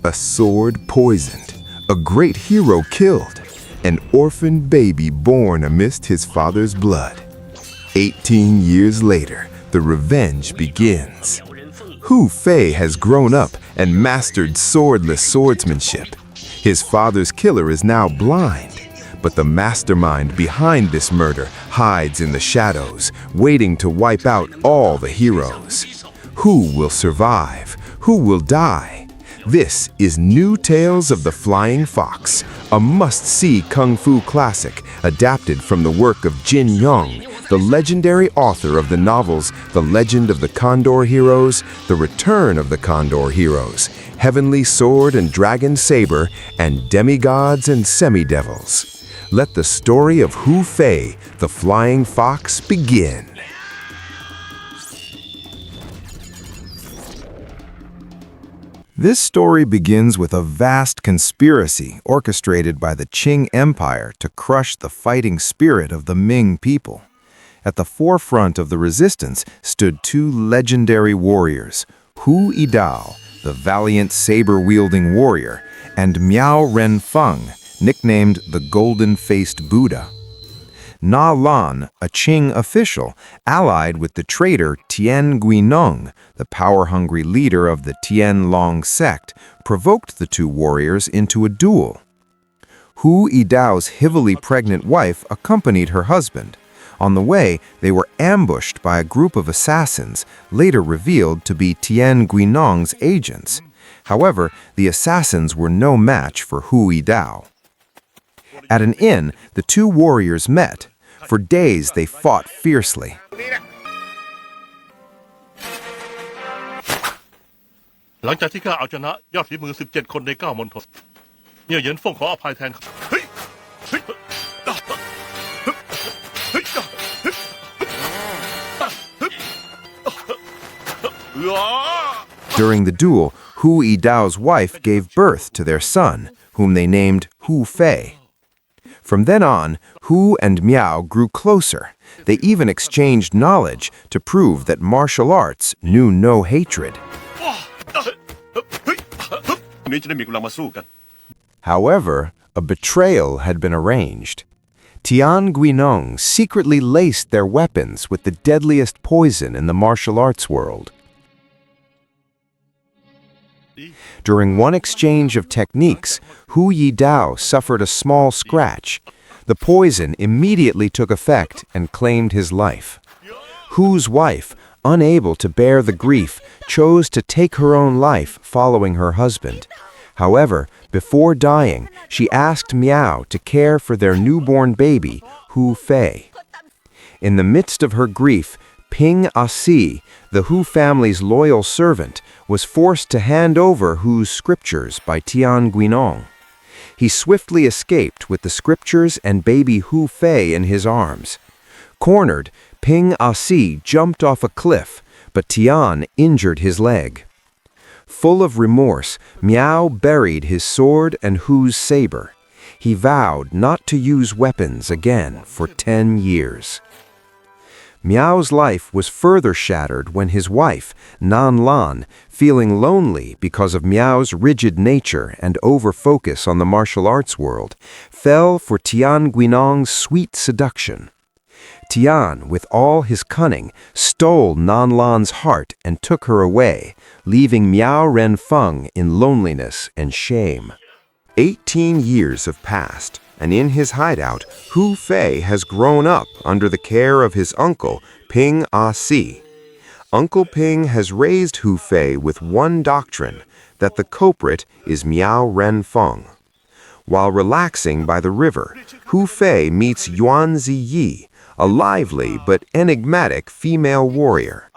A sword poisoned, a great hero killed, an orphan baby born amidst his father's blood. 18 years later, the revenge begins. Hu Fei has grown up and mastered swordless swordsmanship. His father's killer is now blind, but the mastermind behind this murder hides in the shadows, waiting to wipe out all the heroes. Who will survive? Who will die? This is New Tales of the Flying Fox, a must-see kung fu classic adapted from the work of Jin Yong, the legendary author of the novels The Legend of the Condor Heroes, The Return of the Condor Heroes, Heavenly Sword and Dragon Saber, and Demigods and Semi-Devils. Let the story of Hu Fei, the Flying Fox, begin. This story begins with a vast conspiracy orchestrated by the Qing Empire to crush the fighting spirit of the Ming people. At the forefront of the resistance stood two legendary warriors, Yidao, the valiant saber-wielding warrior, and Miao Renfeng, nicknamed the Golden-Faced Buddha. Nalan, a Qing official, allied with the traitor Tian Guinong, the power-hungry leader of the Tianlong sect, provoked the two warriors into a duel. Yidao's heavily pregnant wife accompanied her husband. On the way, they were ambushed by a group of assassins, later revealed to be Tian Guinong's agents. However, the assassins were no match for Yidao. At an inn, the two warriors met. For days, they fought fiercely. During the duel, Yidao's wife gave birth to their son, whom they named Hu Fei. From then on, Hu and Miao grew closer. They even exchanged knowledge to prove that martial arts knew no hatred. However, a betrayal had been arranged. Tian Guinong secretly laced their weapons with the deadliest poison in the martial arts world. During one exchange of techniques, Yidao suffered a small scratch. The poison immediately took effect and claimed his life. Hu's wife, unable to bear the grief, chose to take her own life following her husband. However, before dying, she asked Miao to care for their newborn baby, Hu Fei. In the midst of her grief, Ping Asi, the Hu family's loyal servant, was forced to hand over Hu's scriptures by Tian Guinong. He swiftly escaped with the scriptures and baby Hu Fei in his arms. Cornered, Ping Asi jumped off a cliff, but Tian injured his leg. Full of remorse, Miao buried his sword and Hu's saber. He vowed not to use weapons again for 10 years. Miao's life was further shattered when his wife, Nan Lan, feeling lonely because of Miao's rigid nature and over-focus on the martial arts world, fell for Tian Guinong's sweet seduction. Tian, with all his cunning, stole Nan Lan's heart and took her away, leaving Miao Renfeng in loneliness and shame. 18 years have passed, and in his hideout, Hu Fei has grown up under the care of his uncle, Ping Asi. Uncle Ping has raised Hu Fei with one doctrine, that the culprit is Miao Renfeng. While relaxing by the river, Hu Fei meets Yuan Ziyi, a lively but enigmatic female warrior.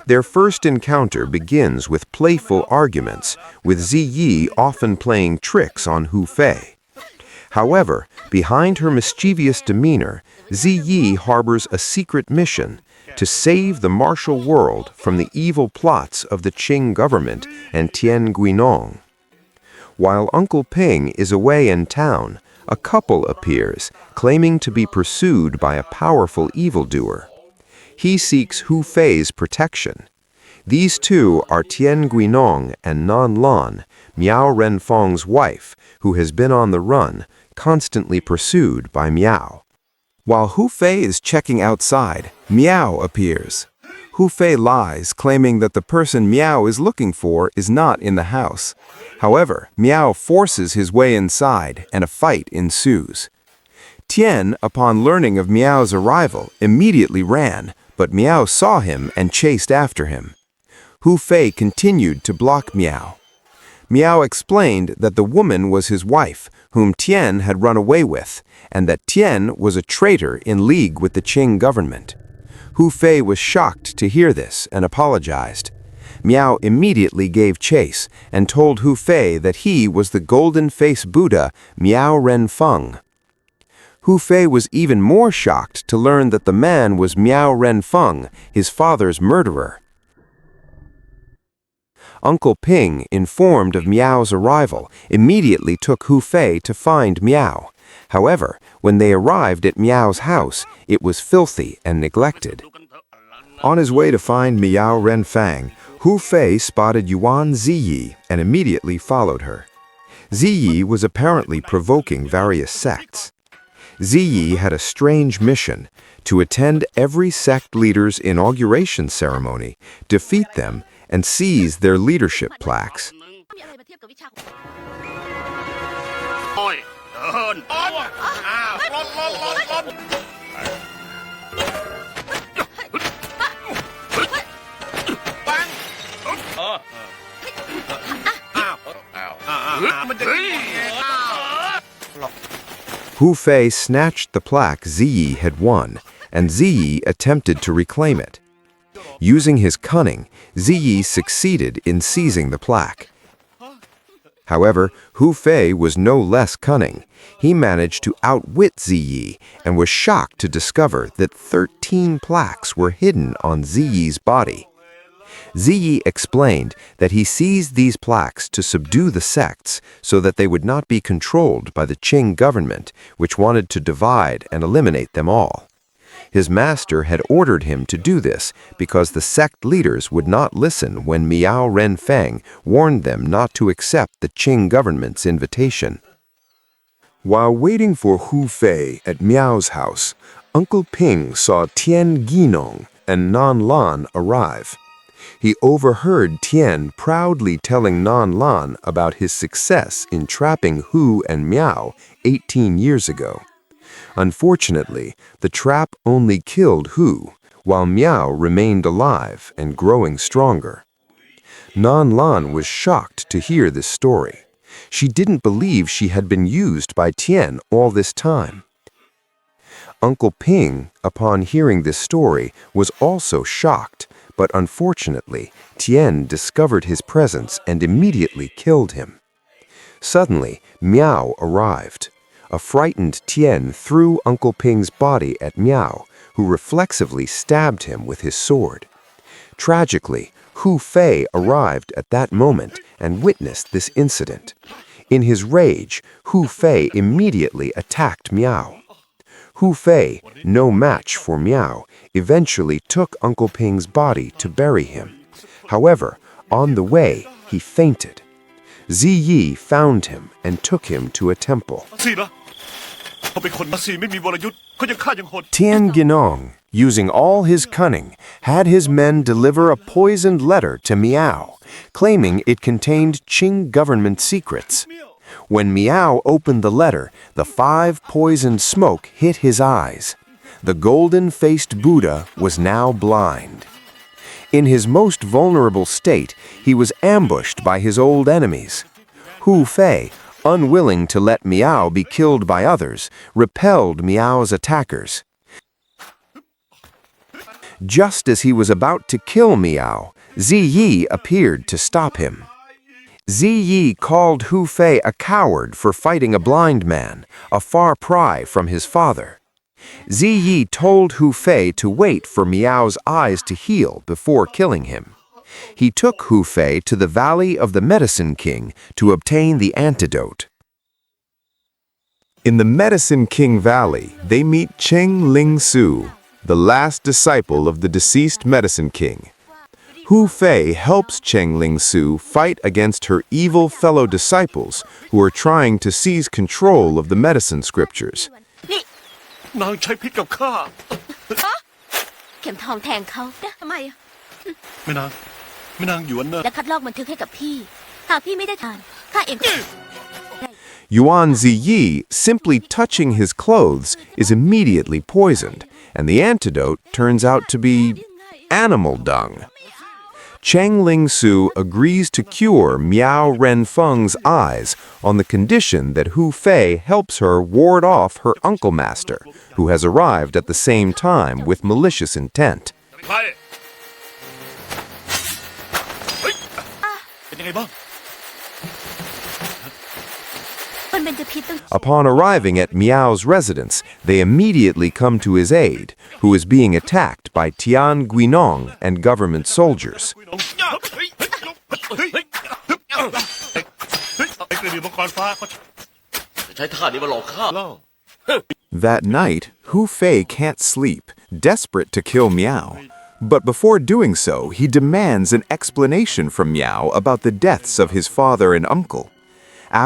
Their first encounter begins with playful arguments, with Ziyi often playing tricks on Hu Fei. However, behind her mischievous demeanor, Ziyi harbors a secret mission to save the martial world from the evil plots of the Qing government and Tian Guinong. While Uncle Ping is away in town, a couple appears, claiming to be pursued by a powerful evildoer. He seeks Hu Fei's protection. These two are Tian Guinong and Nan Lan, Miao Renfeng's wife, who has been on the run, constantly pursued by Miao. While Hu Fei is checking outside, Miao appears. Hu Fei lies, claiming that the person Miao is looking for is not in the house. However, Miao forces his way inside, and a fight ensues. Tian, upon learning of Miao's arrival, immediately ran, but Miao saw him and chased after him. Hu Fei continued to block Miao. Miao explained that the woman was his wife, whom Tian had run away with, and that Tian was a traitor in league with the Qing government. Hu Fei was shocked to hear this and apologized. Miao immediately gave chase and told Hu Fei that he was the golden-faced Buddha Miao Renfeng. Hu Fei was even more shocked to learn that the man was Miao Renfeng, his father's murderer. Uncle Ping, informed of Miao's arrival, immediately took Hu Fei to find Miao. However, when they arrived at Miao's house, it was filthy and neglected. On his way to find Miao Renfeng, Hu Fei spotted Yuan Ziyi and immediately followed her. Ziyi was apparently provoking various sects. Ziyi had a strange mission: to attend every sect leader's inauguration ceremony, defeat them, and seize their leadership plaques. Hu Fei snatched the plaque Ziyi had won, and Ziyi attempted to reclaim it. Using his cunning, Ziyi succeeded in seizing the plaque. However, Hu Fei was no less cunning. He managed to outwit Ziyi and was shocked to discover that 13 plaques were hidden on Ziyi's body. Ziyi explained that he seized these plaques to subdue the sects so that they would not be controlled by the Qing government, which wanted to divide and eliminate them all. His master had ordered him to do this because the sect leaders would not listen when Miao Renfeng warned them not to accept the Qing government's invitation. While waiting for Hu Fei at Miao's house, Uncle Ping saw Tian Guinong and Nan Lan arrive. He overheard Tian proudly telling Nan Lan about his success in trapping Hu and Miao 18 years ago. Unfortunately, the trap only killed Hu, while Miao remained alive and growing stronger. Nan Lan was shocked to hear this story. She didn't believe she had been used by Tian all this time. Uncle Ping, upon hearing this story, was also shocked, but unfortunately, Tian discovered his presence and immediately killed him. Suddenly, Miao arrived. A frightened Tian threw Uncle Ping's body at Miao, who reflexively stabbed him with his sword. Tragically, Hu Fei arrived at that moment and witnessed this incident. In his rage, Hu Fei immediately attacked Miao. Hu Fei, no match for Miao, eventually took Uncle Ping's body to bury him. However, on the way, he fainted. Ziyi found him and took him to a temple. Tian Guinong, using all his cunning, had his men deliver a poisoned letter to Miao, claiming it contained Qing government secrets. When Miao opened the letter, the 5 poisoned smoke hit his eyes. The golden-faced Buddha was now blind. In his most vulnerable state, he was ambushed by his old enemies. Hu Fei, unwilling to let Miao be killed by others, repelled Miao's attackers. Just as he was about to kill Miao, Ziyi appeared to stop him. Ziyi called Hu Fei a coward for fighting a blind man, a far cry from his father. Ziyi told Hu Fei to wait for Miao's eyes to heal before killing him. He took Hu Fei to the Valley of the Medicine King to obtain the antidote. In the Medicine King Valley, they meet Cheng Lingsu, the last disciple of the deceased Medicine King. Hu Fei helps Cheng Lingsu fight against her evil fellow disciples who are trying to seize control of the medicine scriptures. นี่นางใช้พิษกับข้า เข็มทองแทงเขาทำไม แม่นางหยวนน่ะ และคัดลอกบันทึกให้กับพี่หากพี่ไม่ได้ทานข้าเอง Yuan Ziyi, simply touching his clothes, is immediately poisoned, and the antidote turns out to be animal dung. Cheng Lingsu agrees to cure Miao Renfeng's eyes on the condition that Hu Fei helps her ward off her uncle master, who has arrived at the same time with malicious intent. ใครเฮ้ยเป็นยังไงบ้าง มันเป็นจะพิษตั้ง Upon arriving at Miao's residence, they immediately come to his aid, who is being attacked by Tian Guinong and government soldiers. ไอ้กระดิ่งมังกรฟ้าเขาใช้ท่านี้มาหลอกข้าเล่า That night, Hu Fei can't sleep, desperate to kill Miao. But before doing so, he demands an explanation from Miao about the deaths of his father and uncle.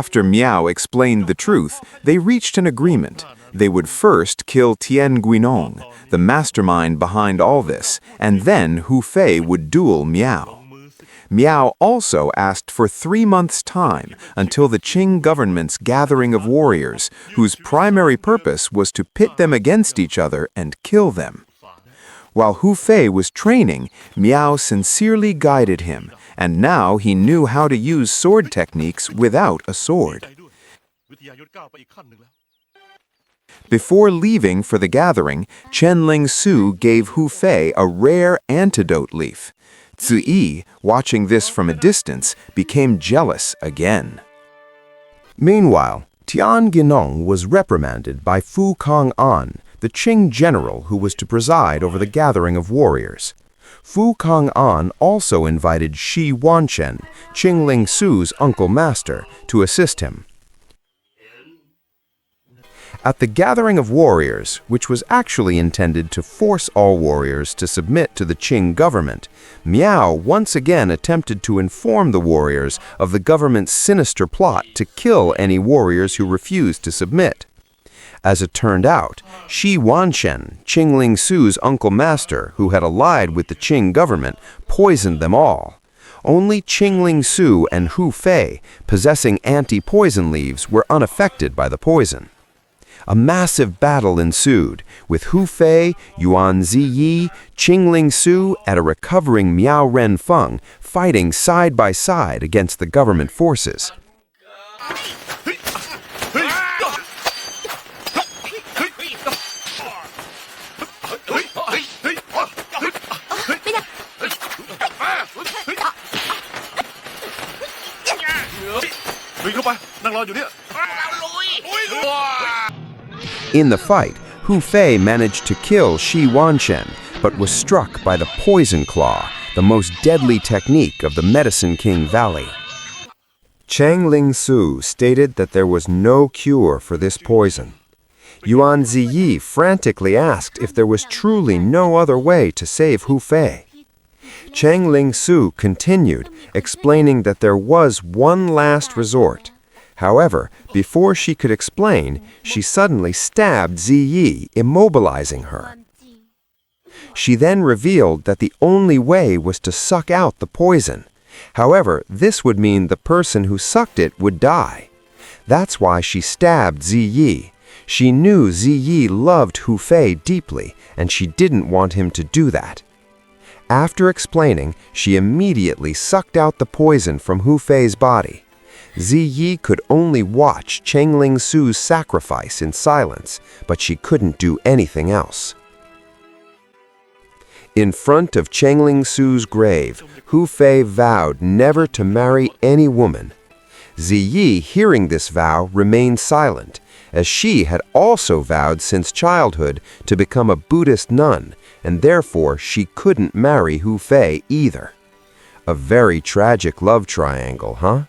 After Miao explained the truth, they reached an agreement. They would first kill Tian Guinong, the mastermind behind all this, and then Hu Fei would duel Miao. Miao also asked for 3 months' time until the Qing government's gathering of warriors, whose primary purpose was to pit them against each other and kill them. While Hu Fei was training, Miao sincerely guided him, and now he knew how to use sword techniques without a sword. วิทยายุทธก้าวไปอีกขั้นหนึ่งแล้ว Before leaving for the gathering, Cheng Lingsu gave Hu Fei a rare antidote leaf. Ziyi, watching this from a distance, became jealous again. Meanwhile, Tian Guinong was reprimanded by Fu Kang'an, the Qing general who was to preside over the gathering of warriors. Fu Kang'an also invited Shi Wanchen, Cheng Lingsu's uncle master, to assist him. At the gathering of warriors, which was actually intended to force all warriors to submit to the Qing government, Miao once again attempted to inform the warriors of the government's sinister plot to kill any warriors who refused to submit. As it turned out, Shi Wanchen, Cheng Lingsu's uncle master, who had allied with the Qing government, poisoned them all. Only Cheng Lingsu and Hu Fei, possessing anti-poison leaves, were unaffected by the poison. A massive battle ensued, with Hu Fei, Yuan Ziyi, Cheng Lingsu, and a recovering Miao Renfeng fighting side by side against the government forces. In the fight, Hu Fei managed to kill Shi Wanchen, but was struck by the poison claw, the most deadly technique of the Medicine King Valley. Cheng Lingsu stated that there was no cure for this poison. Yuan Ziyi frantically asked if there was truly no other way to save Hu Fei. Cheng Lingsu continued, explaining that there was one last resort. However, before she could explain, she suddenly stabbed Ziyi, immobilizing her. She then revealed that the only way was to suck out the poison. However, this would mean the person who sucked it would die. That's why she stabbed Ziyi. She knew Ziyi loved Hu Fei deeply, and she didn't want him to do that. After explaining, she immediately sucked out the poison from Hu Fei's body. Ziyi could only watch Cheng Lingsu's sacrifice in silence, but she couldn't do anything else. In front of Cheng Lingsu's grave, Hu Fei vowed never to marry any woman. Ziyi, hearing this vow, remained silent, as she had also vowed since childhood to become a Buddhist nun, and therefore she couldn't marry Hu Fei either. A very tragic love triangle, huh?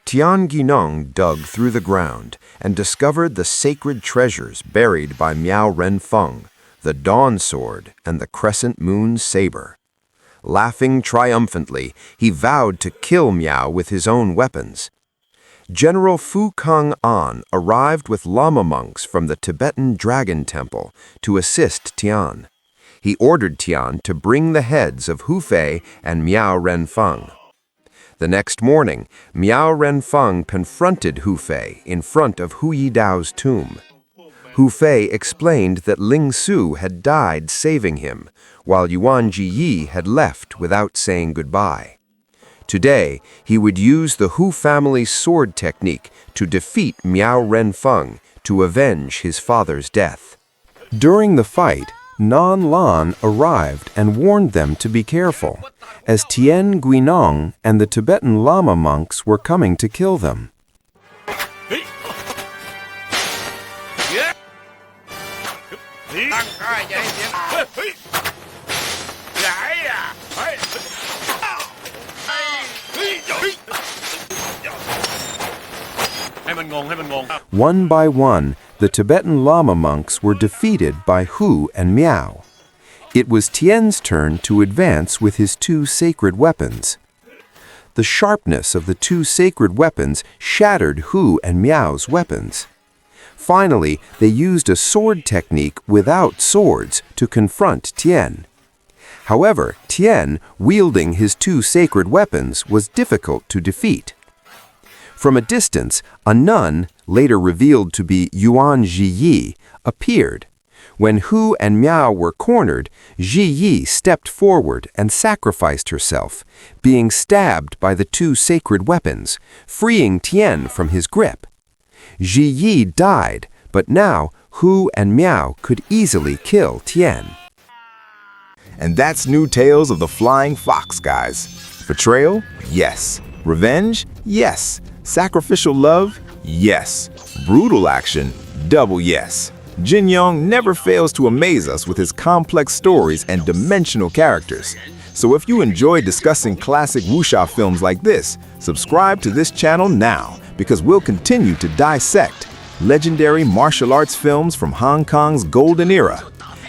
Tian Guinong dug through the ground and discovered the sacred treasures buried by Miao Renfeng, the Dawn Sword and the Crescent Moon Saber. Laughing triumphantly, he vowed to kill Miao with his own weapons. General Fu Kung An arrived with Lama monks from the Tibetan Dragon Temple to assist Tian. He ordered Tian to bring the heads of Hu Fei and Miao Renfeng. The next morning, Miao Renfeng confronted Hu Fei in front of Hu Yidao's tomb. Hu Fei explained that Lingsu had died saving him, while Yuan Zhiyi had left without saying goodbye. Today, he would use the Hu family's sword technique to defeat Miao Renfeng to avenge his father's death. During the fight, Nan Lan arrived and warned them to be careful, as Tian Guinong and the Tibetan Lama monks were coming to kill them. One by one, the Tibetan Lama monks were defeated by Hu and Miao. It was Tian's turn to advance with his two sacred weapons. The sharpness of the two sacred weapons shattered Hu and Miao's weapons. Finally, they used a sword technique without swords to confront Tian. However, Tian, wielding his two sacred weapons, was difficult to defeat. From a distance, a nun, later revealed to be Yuan Zhiyi, appeared. When Hu and Miao were cornered, Zhiyi stepped forward and sacrificed herself, being stabbed by the two sacred weapons, freeing Tian from his grip. Zhiyi died, but now Hu and Miao could easily kill Tian. And that's new Tales of the Flying Fox, guys. Betrayal? Yes. Revenge? Yes. Sacrificial love? Yes. Brutal action? Double yes. Jin Yong never fails to amaze us with his complex stories and dimensional characters. So if you enjoy discussing classic wuxia films like this, subscribe to this channel now, because we'll continue to dissect legendary martial arts films from Hong Kong's golden era,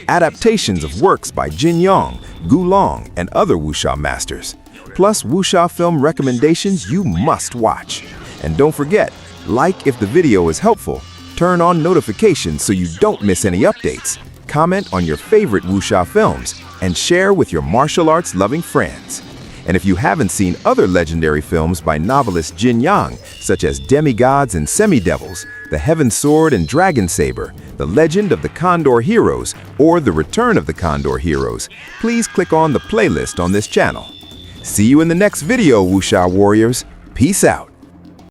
adaptations of works by Jin Yong, Gu Long, and other wuxia masters, plus wuxia film recommendations you must watch. And don't forget, like if the video is helpful, turn on notifications so you don't miss any updates, comment on your favorite wuxia films, and share with your martial arts loving friends. And if you haven't seen other legendary films by novelist Jin Yong, such as Demigods and Semi-Devils, The Heaven Sword and Dragon Saber, The Legend of the Condor Heroes, or The Return of the Condor Heroes, please click on the playlist on this channel. See you in the next video, wuxia warriors. Peace out.